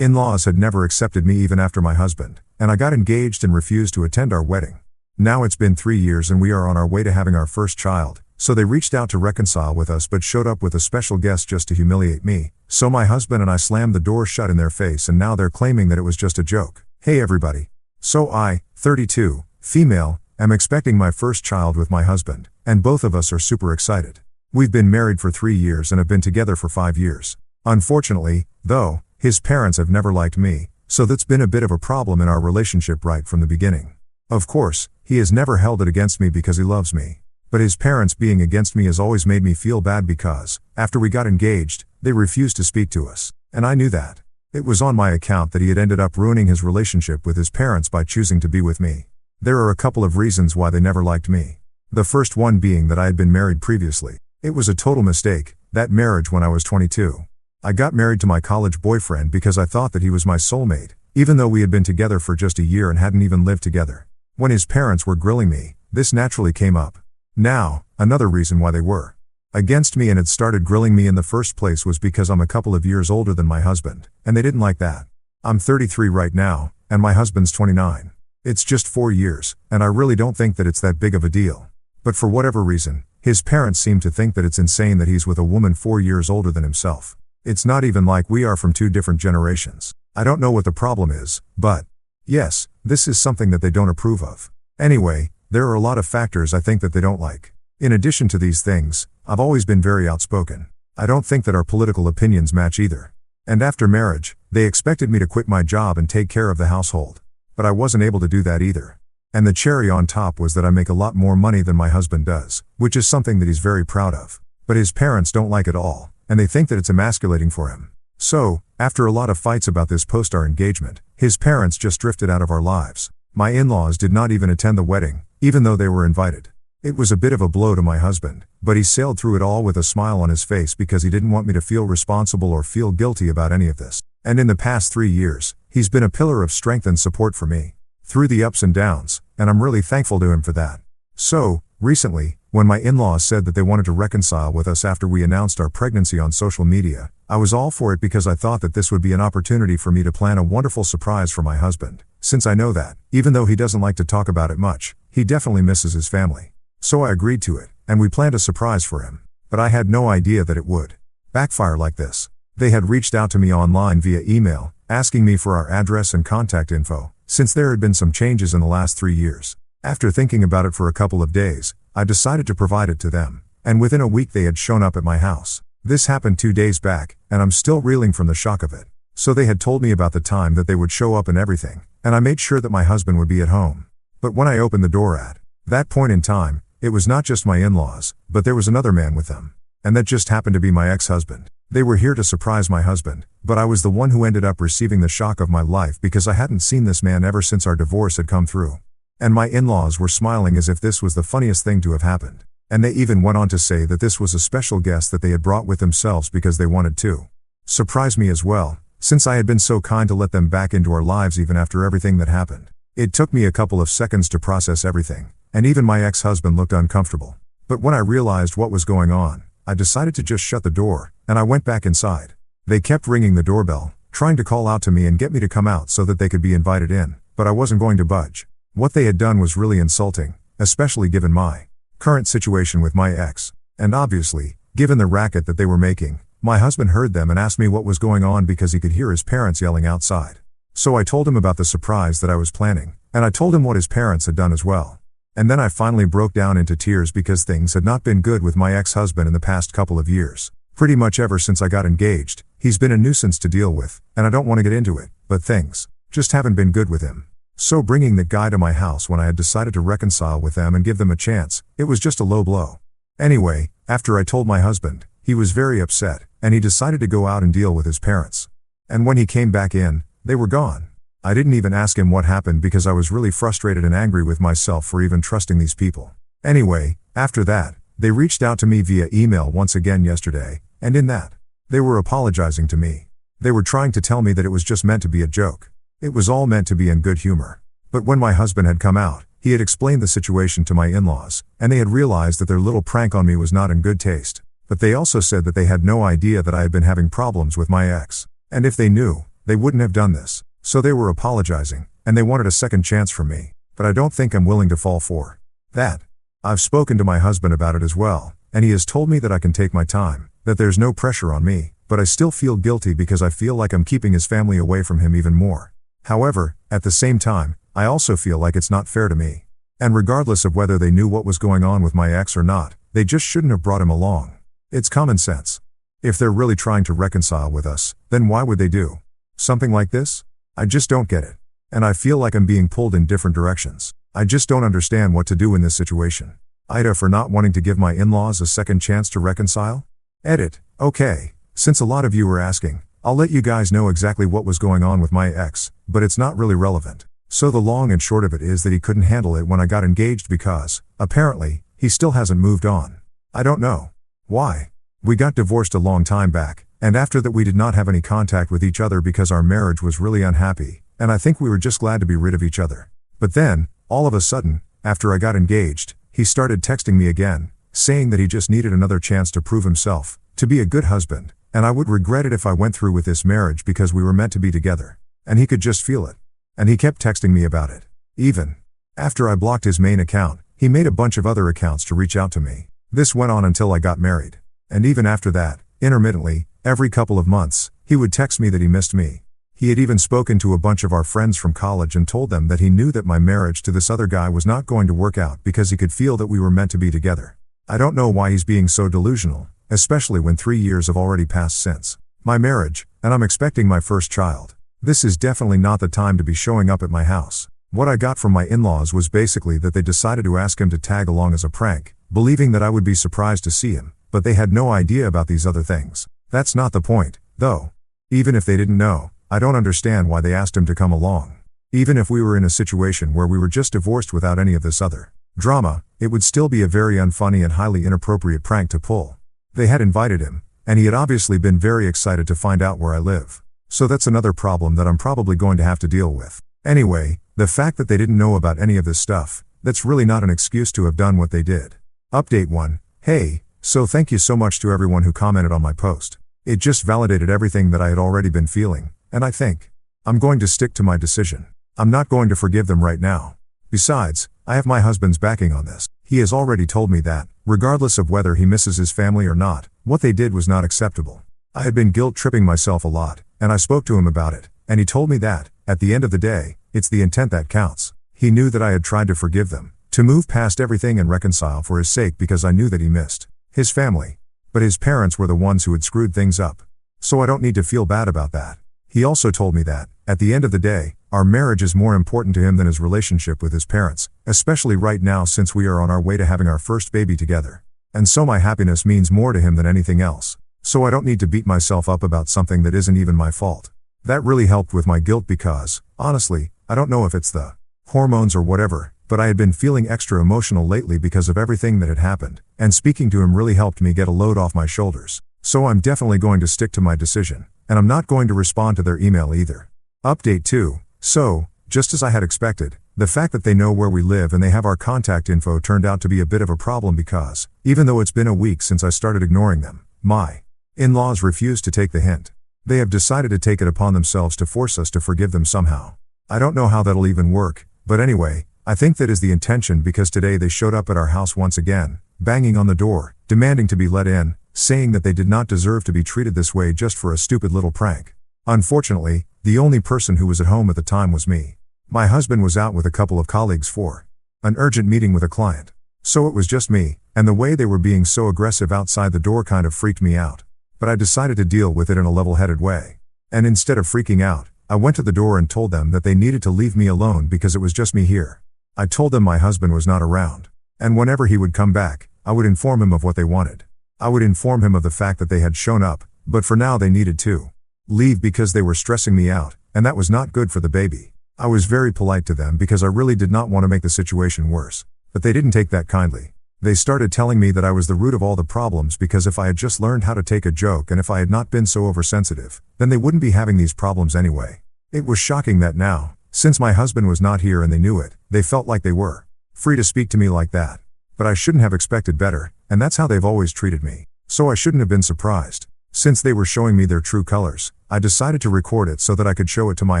In-laws had never accepted me even after my husband, and I got engaged and refused to attend our wedding. Now it's been 3 years and we are on our way to having our first child, so they reached out to reconcile with us but showed up with a special guest just to humiliate me, so my husband and I slammed the door shut in their face and now they're claiming that it was just a joke. Hey everybody. So I, 32, female, am expecting my first child with my husband, and both of us are super excited. We've been married for 3 years and have been together for 5 years. Unfortunately, though, his parents have never liked me, so that's been a bit of a problem in our relationship right from the beginning. Of course, he has never held it against me because he loves me. But his parents being against me has always made me feel bad because, after we got engaged, they refused to speak to us, and I knew that. It was on my account that he had ended up ruining his relationship with his parents by choosing to be with me. There are a couple of reasons why they never liked me. The first one being that I had been married previously. It was a total mistake, that marriage when I was 22. I got married to my college boyfriend because I thought that he was my soulmate, even though we had been together for just a year and hadn't even lived together. When his parents were grilling me, this naturally came up. Now, another reason why they were against me and had started grilling me in the first place was because I'm a couple of years older than my husband, and they didn't like that. I'm 33 right now, and my husband's 29. It's just 4 years, and I really don't think that it's that big of a deal. But for whatever reason, his parents seem to think that it's insane that he's with a woman 4 years older than himself. It's not even like we are from 2 different generations. I don't know what the problem is, but yes, this is something that they don't approve of. Anyway, there are a lot of factors I think that they don't like. In addition to these things, I've always been very outspoken. I don't think that our political opinions match either. And after marriage, they expected me to quit my job and take care of the household. But I wasn't able to do that either. And the cherry on top was that I make a lot more money than my husband does, which is something that he's very proud of. But his parents don't like it all, and they think that it's emasculating for him. So, after a lot of fights about this post our engagement, his parents just drifted out of our lives. My in-laws did not even attend the wedding, even though they were invited. It was a bit of a blow to my husband, but he sailed through it all with a smile on his face because he didn't want me to feel responsible or feel guilty about any of this. And in the past 3 years, he's been a pillar of strength and support for me, through the ups and downs, and I'm really thankful to him for that. So, recently, when my in-laws said that they wanted to reconcile with us after we announced our pregnancy on social media, I was all for it because I thought that this would be an opportunity for me to plan a wonderful surprise for my husband, since I know that, even though he doesn't like to talk about it much, he definitely misses his family. So I agreed to it, and we planned a surprise for him. But I had no idea that it would backfire like this. They had reached out to me online via email, asking me for our address and contact info, since there had been some changes in the last 3 years. After thinking about it for a couple of days, I decided to provide it to them, and within a week they had shown up at my house. This happened 2 days back, and I'm still reeling from the shock of it. So they had told me about the time that they would show up and everything, and I made sure that my husband would be at home. But when I opened the door at that point in time, it was not just my in-laws, but there was another man with them. And that just happened to be my ex-husband. They were here to surprise my husband, but I was the one who ended up receiving the shock of my life because I hadn't seen this man ever since our divorce had come through. And my in-laws were smiling as if this was the funniest thing to have happened. And they even went on to say that this was a special guest that they had brought with themselves because they wanted to surprise me as well, since I had been so kind to let them back into our lives even after everything that happened. It took me a couple of seconds to process everything, and even my ex-husband looked uncomfortable. But when I realized what was going on, I decided to just shut the door, and I went back inside. They kept ringing the doorbell, trying to call out to me and get me to come out so that they could be invited in, but I wasn't going to budge. What they had done was really insulting, especially given my current situation with my ex. And obviously, given the racket that they were making, my husband heard them and asked me what was going on because he could hear his parents yelling outside. So I told him about the surprise that I was planning, and I told him what his parents had done as well. And then I finally broke down into tears because things had not been good with my ex-husband in the past couple of years. Pretty much ever since I got engaged, he's been a nuisance to deal with, and I don't want to get into it, but things just haven't been good with him. So bringing that guy to my house when I had decided to reconcile with them and give them a chance, it was just a low blow. Anyway, after I told my husband, he was very upset, and he decided to go out and deal with his parents. And when he came back in, they were gone. I didn't even ask him what happened because I was really frustrated and angry with myself for even trusting these people. Anyway, after that, they reached out to me via email once again yesterday, and in that, they were apologizing to me. They were trying to tell me that it was just meant to be a joke. It was all meant to be in good humor. But when my husband had come out, he had explained the situation to my in-laws, and they had realized that their little prank on me was not in good taste. But they also said that they had no idea that I had been having problems with my ex. And if they knew, They wouldn't have done this. So they were apologizing, and they wanted a second chance from me. But I don't think I'm willing to fall for that. I've spoken to my husband about it as well, and he has told me that I can take my time, that there's no pressure on me, but I still feel guilty because I feel like I'm keeping his family away from him even more. However, at the same time, I also feel like it's not fair to me. And regardless of whether they knew what was going on with my ex or not, they just shouldn't have brought him along. It's common sense. If they're really trying to reconcile with us, then why would they do something like this? I just don't get it. And I feel like I'm being pulled in different directions. I just don't understand what to do in this situation. Ida, for not wanting to give my in-laws a second chance to reconcile? Edit. Okay, since a lot of you were asking, I'll let you guys know exactly what was going on with my ex, but it's not really relevant. So the long and short of it is that he couldn't handle it when I got engaged because, apparently, he still hasn't moved on. I don't know why. We got divorced a long time back, and after that we did not have any contact with each other because our marriage was really unhappy, and I think we were just glad to be rid of each other. But then, all of a sudden, after I got engaged, he started texting me again, saying that he just needed another chance to prove himself, to be a good husband, and I would regret it if I went through with this marriage because we were meant to be together. And he could just feel it. And he kept texting me about it. Even after I blocked his main account, he made a bunch of other accounts to reach out to me. This went on until I got married. And even after that, intermittently, every couple of months, he would text me that he missed me. He had even spoken to a bunch of our friends from college and told them that he knew that my marriage to this other guy was not going to work out because he could feel that we were meant to be together. I don't know why he's being so delusional, especially when 3 years have already passed since my marriage, and I'm expecting my first child. This is definitely not the time to be showing up at my house. What I got from my in-laws was basically that they decided to ask him to tag along as a prank, believing that I would be surprised to see him, but they had no idea about these other things. That's not the point, though. Even if they didn't know, I don't understand why they asked him to come along. Even if we were in a situation where we were just divorced without any of this other drama, it would still be a very unfunny and highly inappropriate prank to pull. They had invited him, and he had obviously been very excited to find out where I live. So that's another problem that I'm probably going to have to deal with. Anyway, the fact that they didn't know about any of this stuff, that's really not an excuse to have done what they did. Update 1. Hey, so thank you so much to everyone who commented on my post. It just validated everything that I had already been feeling, and I think I'm going to stick to my decision. I'm not going to forgive them right now. Besides, I have my husband's backing on this. He has already told me that, regardless of whether he misses his family or not, what they did was not acceptable. I had been guilt-tripping myself a lot, and I spoke to him about it, and he told me that, at the end of the day, it's the intent that counts. He knew that I had tried to forgive them, to move past everything and reconcile for his sake because I knew that he missed his family. But his parents were the ones who had screwed things up. So I don't need to feel bad about that. He also told me that, at the end of the day, our marriage is more important to him than his relationship with his parents, especially right now since we are on our way to having our first baby together. And so my happiness means more to him than anything else. So I don't need to beat myself up about something that isn't even my fault. That really helped with my guilt because, honestly, I don't know if it's the hormones or whatever, but I had been feeling extra emotional lately because of everything that had happened, and speaking to him really helped me get a load off my shoulders. So I'm definitely going to stick to my decision, and I'm not going to respond to their email either. Update 2. So, just as I had expected, the fact that they know where we live and they have our contact info turned out to be a bit of a problem because, even though it's been a week since I started ignoring them, my in-laws refused to take the hint. They have decided to take it upon themselves to force us to forgive them somehow. I don't know how that'll even work, but anyway, I think that is the intention because today they showed up at our house once again, banging on the door, demanding to be let in, saying that they did not deserve to be treated this way just for a stupid little prank. Unfortunately, the only person who was at home at the time was me. My husband was out with a couple of colleagues for an urgent meeting with a client. So it was just me, and the way they were being so aggressive outside the door kind of freaked me out. But I decided to deal with it in a level-headed way. And instead of freaking out, I went to the door and told them that they needed to leave me alone because it was just me here. I told them my husband was not around. And whenever he would come back, I would inform him of what they wanted. I would inform him of the fact that they had shown up, but for now they needed to leave because they were stressing me out, and that was not good for the baby. I was very polite to them because I really did not want to make the situation worse. But they didn't take that kindly. They started telling me that I was the root of all the problems because if I had just learned how to take a joke and if I had not been so oversensitive, then they wouldn't be having these problems anyway. It was shocking that now, since my husband was not here and they knew it, they felt like they were free to speak to me like that. But I shouldn't have expected better, and that's how they've always treated me. So I shouldn't have been surprised. Since they were showing me their true colors, I decided to record it so that I could show it to my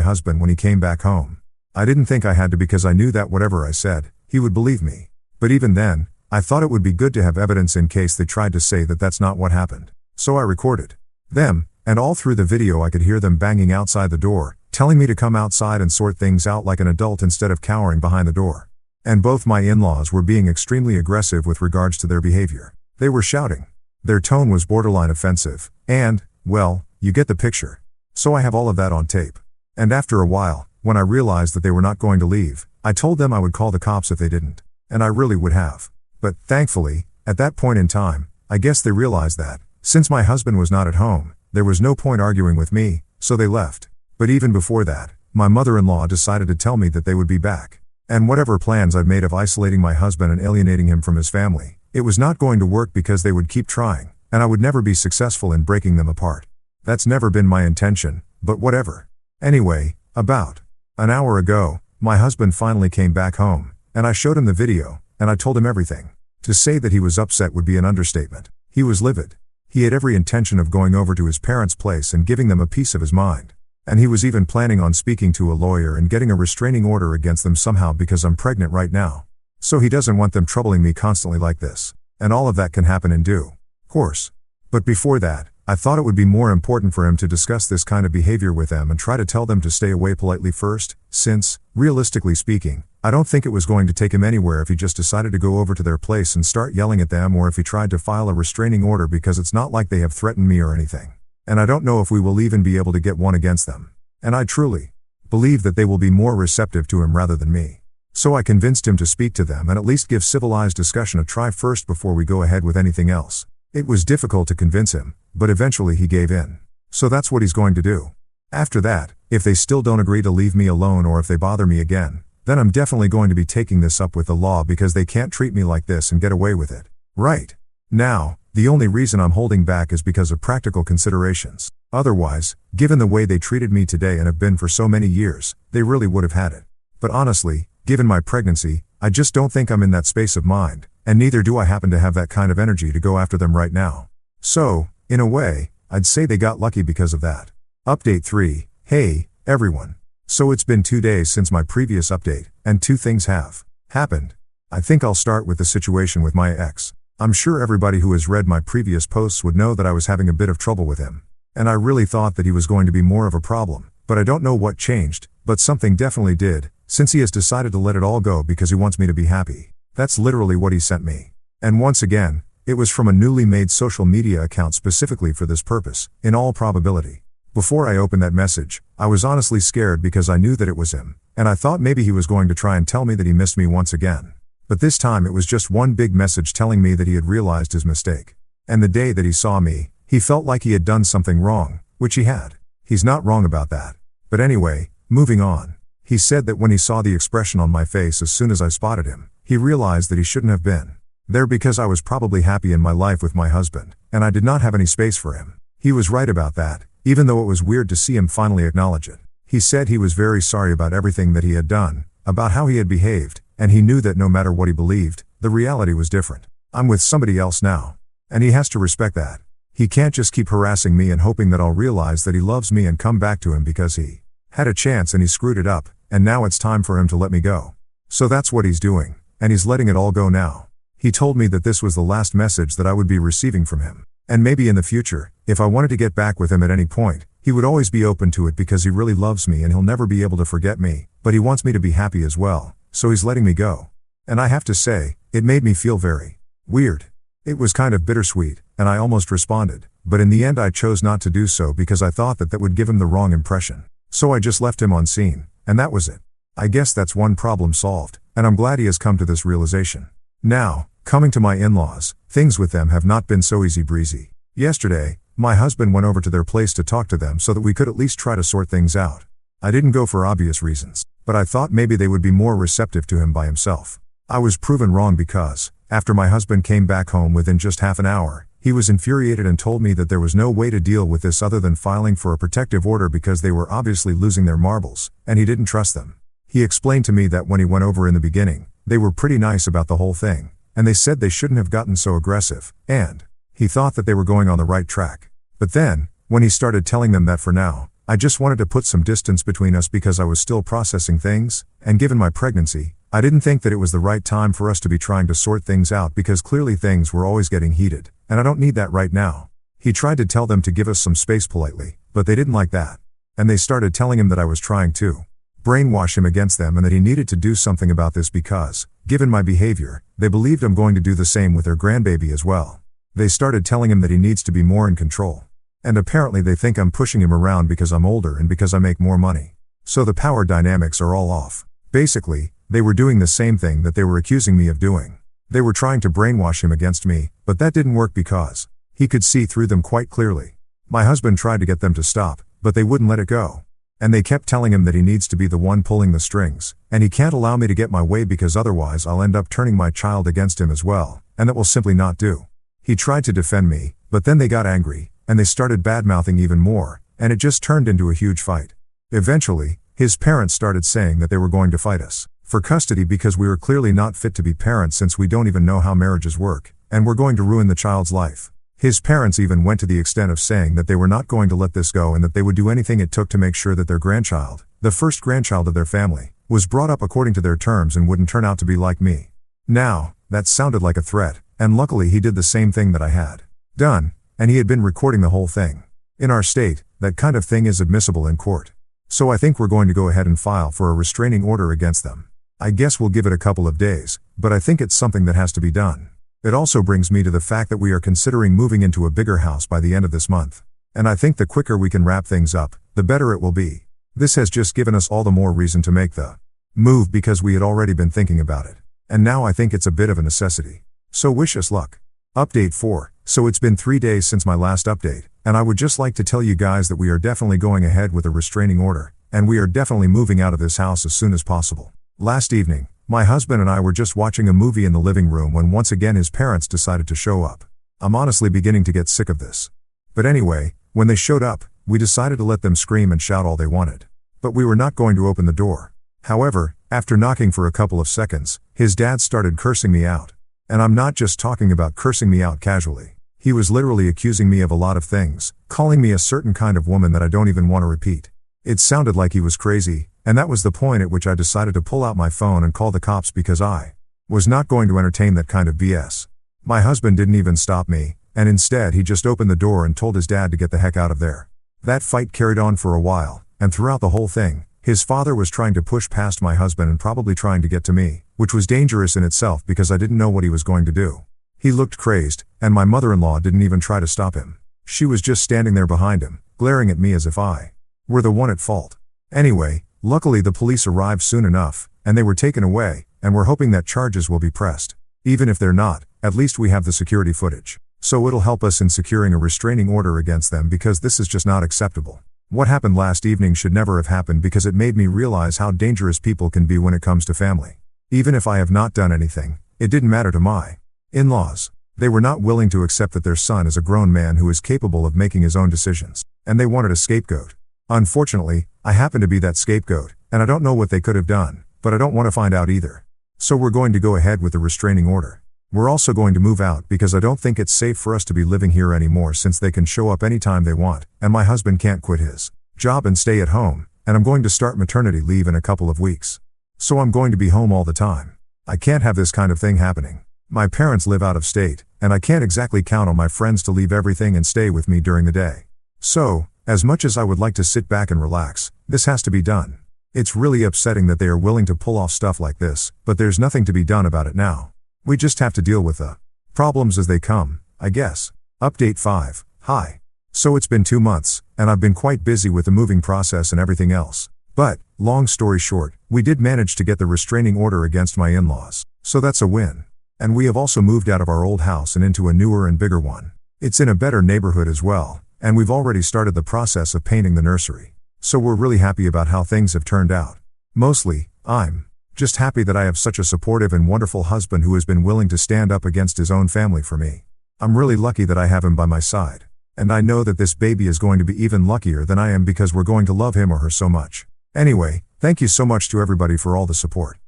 husband when he came back home. I didn't think I had to because I knew that whatever I said, he would believe me. But even then, I thought it would be good to have evidence in case they tried to say that that's not what happened. So I recorded them, and all through the video I could hear them banging outside the door, telling me to come outside and sort things out like an adult instead of cowering behind the door. And both my in-laws were being extremely aggressive with regards to their behavior. They were shouting. Their tone was borderline offensive, and, well, you get the picture. So I have all of that on tape. And after a while, when I realized that they were not going to leave, I told them I would call the cops if they didn't. And I really would have. But, thankfully, at that point in time, I guess they realized that, since my husband was not at home, there was no point arguing with me, so they left. But even before that, my mother-in-law decided to tell me that they would be back. And whatever plans I'd made of isolating my husband and alienating him from his family, it was not going to work because they would keep trying, and I would never be successful in breaking them apart. That's never been my intention, but whatever. Anyway, about an hour ago, my husband finally came back home, and I showed him the video, and I told him everything. To say that he was upset would be an understatement. He was livid. He had every intention of going over to his parents' place and giving them a piece of his mind. And he was even planning on speaking to a lawyer and getting a restraining order against them somehow because I'm pregnant right now. So he doesn't want them troubling me constantly like this. And all of that can happen in due course. But before that, I thought it would be more important for him to discuss this kind of behavior with them and try to tell them to stay away politely first, since, realistically speaking, I don't think it was going to take him anywhere if he just decided to go over to their place and start yelling at them, or if he tried to file a restraining order, because it's not like they have threatened me or anything. And I don't know if we will even be able to get one against them. And I truly believe that they will be more receptive to him rather than me. So I convinced him to speak to them and at least give civilized discussion a try first before we go ahead with anything else. It was difficult to convince him, but eventually he gave in. So that's what he's going to do. After that, if they still don't agree to leave me alone, or if they bother me again, then I'm definitely going to be taking this up with the law, because they can't treat me like this and get away with it. Right now, the only reason I'm holding back is because of practical considerations. Otherwise, given the way they treated me today and have been for so many years, they really would have had it. But honestly, given my pregnancy, I just don't think I'm in that space of mind, and neither do I happen to have that kind of energy to go after them right now. So, in a way, I'd say they got lucky because of that. Update 3. Hey, everyone. So it's been 2 days since my previous update, and 2 things have happened. I think I'll start with the situation with my ex. I'm sure everybody who has read my previous posts would know that I was having a bit of trouble with him. And I really thought that he was going to be more of a problem, but I don't know what changed, but something definitely did, since he has decided to let it all go because he wants me to be happy. That's literally what he sent me. And once again, it was from a newly made social media account specifically for this purpose, in all probability. Before I opened that message, I was honestly scared because I knew that it was him, and I thought maybe he was going to try and tell me that he missed me once again. But this time it was just one big message telling me that he had realized his mistake. And the day that he saw me, he felt like he had done something wrong, which he had. He's not wrong about that. But anyway, moving on. He said that when he saw the expression on my face as soon as I spotted him, he realized that he shouldn't have been there because I was probably happy in my life with my husband, and I did not have any space for him. He was right about that, even though it was weird to see him finally acknowledge it. He said he was very sorry about everything that he had done, about how he had behaved, and he knew that no matter what he believed, the reality was different. I'm with somebody else now. And he has to respect that. He can't just keep harassing me and hoping that I'll realize that he loves me and come back to him, because he had a chance and he screwed it up, and now it's time for him to let me go. So that's what he's doing, and he's letting it all go now. He told me that this was the last message that I would be receiving from him. And maybe in the future, if I wanted to get back with him at any point, he would always be open to it because he really loves me and he'll never be able to forget me, but he wants me to be happy as well, so he's letting me go. And I have to say, it made me feel very weird. It was kind of bittersweet, and I almost responded, but in the end I chose not to do so because I thought that would give him the wrong impression. So I just left him on scene, and that was it. I guess that's one problem solved, and I'm glad he has come to this realization. Now, coming to my in-laws, things with them have not been so easy breezy. Yesterday, my husband went over to their place to talk to them so that we could at least try to sort things out. I didn't go for obvious reasons, but I thought maybe they would be more receptive to him by himself. I was proven wrong because, after my husband came back home within just half an hour, he was infuriated and told me that there was no way to deal with this other than filing for a protective order because they were obviously losing their marbles, and he didn't trust them. He explained to me that when he went over in the beginning, they were pretty nice about the whole thing, and they said they shouldn't have gotten so aggressive, and he thought that they were going on the right track. But then, when he started telling them that for now, I just wanted to put some distance between us because I was still processing things, and given my pregnancy, I didn't think that it was the right time for us to be trying to sort things out because clearly things were always getting heated, and I don't need that right now. He tried to tell them to give us some space politely, but they didn't like that. And they started telling him that I was trying to brainwash him against them and that he needed to do something about this because, given my behavior, they believed I'm going to do the same with their grandbaby as well. They started telling him that he needs to be more in control. And apparently they think I'm pushing him around because I'm older and because I make more money. So the power dynamics are all off. Basically, they were doing the same thing that they were accusing me of doing. They were trying to brainwash him against me, but that didn't work because he could see through them quite clearly. My husband tried to get them to stop, but they wouldn't let it go. And they kept telling him that he needs to be the one pulling the strings, and he can't allow me to get my way because otherwise I'll end up turning my child against him as well, and that will simply not do. He tried to defend me, but then they got angry, and they started bad-mouthing even more, and it just turned into a huge fight. Eventually, his parents started saying that they were going to fight us for custody because we were clearly not fit to be parents since we don't even know how marriages work, and we're going to ruin the child's life. His parents even went to the extent of saying that they were not going to let this go and that they would do anything it took to make sure that their grandchild, the first grandchild of their family, was brought up according to their terms and wouldn't turn out to be like me. Now, that sounded like a threat, and luckily he did the same thing that I had done, and he had been recording the whole thing. In our state, that kind of thing is admissible in court. So I think we're going to go ahead and file for a restraining order against them. I guess we'll give it a couple of days, but I think it's something that has to be done. It also brings me to the fact that we are considering moving into a bigger house by the end of this month. And I think the quicker we can wrap things up, the better it will be. This has just given us all the more reason to make the move because we had already been thinking about it. And now I think it's a bit of a necessity. So wish us luck. Update 4. So it's been 3 days since my last update, and I would just like to tell you guys that we are definitely going ahead with a restraining order, and we are definitely moving out of this house as soon as possible. Last evening, my husband and I were just watching a movie in the living room when once again his parents decided to show up. I'm honestly beginning to get sick of this. But anyway, when they showed up, we decided to let them scream and shout all they wanted. But we were not going to open the door. However, after knocking for a couple of seconds, his dad started cursing me out. And I'm not just talking about cursing me out casually. He was literally accusing me of a lot of things, calling me a certain kind of woman that I don't even want to repeat. It sounded like he was crazy, and that was the point at which I decided to pull out my phone and call the cops because I was not going to entertain that kind of BS. My husband didn't even stop me, and instead he just opened the door and told his dad to get the heck out of there. That fight carried on for a while, and throughout the whole thing, his father was trying to push past my husband and probably trying to get to me, which was dangerous in itself because I didn't know what he was going to do. He looked crazed, and my mother-in-law didn't even try to stop him. She was just standing there behind him, glaring at me as if I were the one at fault. Anyway, luckily the police arrived soon enough, and they were taken away, and we're hoping that charges will be pressed. Even if they're not, at least we have the security footage. So it'll help us in securing a restraining order against them because this is just not acceptable. What happened last evening should never have happened because it made me realize how dangerous people can be when it comes to family. Even if I have not done anything, it didn't matter to my in-laws. They were not willing to accept that their son is a grown man who is capable of making his own decisions, and they wanted a scapegoat. Unfortunately, I happen to be that scapegoat, and I don't know what they could have done, but I don't want to find out either. So we're going to go ahead with the restraining order. We're also going to move out because I don't think it's safe for us to be living here anymore since they can show up anytime they want, and my husband can't quit his job and stay at home, and I'm going to start maternity leave in a couple of weeks. So I'm going to be home all the time. I can't have this kind of thing happening. My parents live out of state, and I can't exactly count on my friends to leave everything and stay with me during the day. So, as much as I would like to sit back and relax, this has to be done. It's really upsetting that they are willing to pull off stuff like this, but there's nothing to be done about it now. We just have to deal with the problems as they come, I guess. Update 5. Hi. So it's been 2 months, and I've been quite busy with the moving process and everything else. But, long story short, we did manage to get the restraining order against my in-laws. So that's a win. And we have also moved out of our old house and into a newer and bigger one. It's in a better neighborhood as well, and we've already started the process of painting the nursery. So we're really happy about how things have turned out. Mostly, I'm just happy that I have such a supportive and wonderful husband who has been willing to stand up against his own family for me. I'm really lucky that I have him by my side. And I know that this baby is going to be even luckier than I am because we're going to love him or her so much. Anyway, thank you so much to everybody for all the support.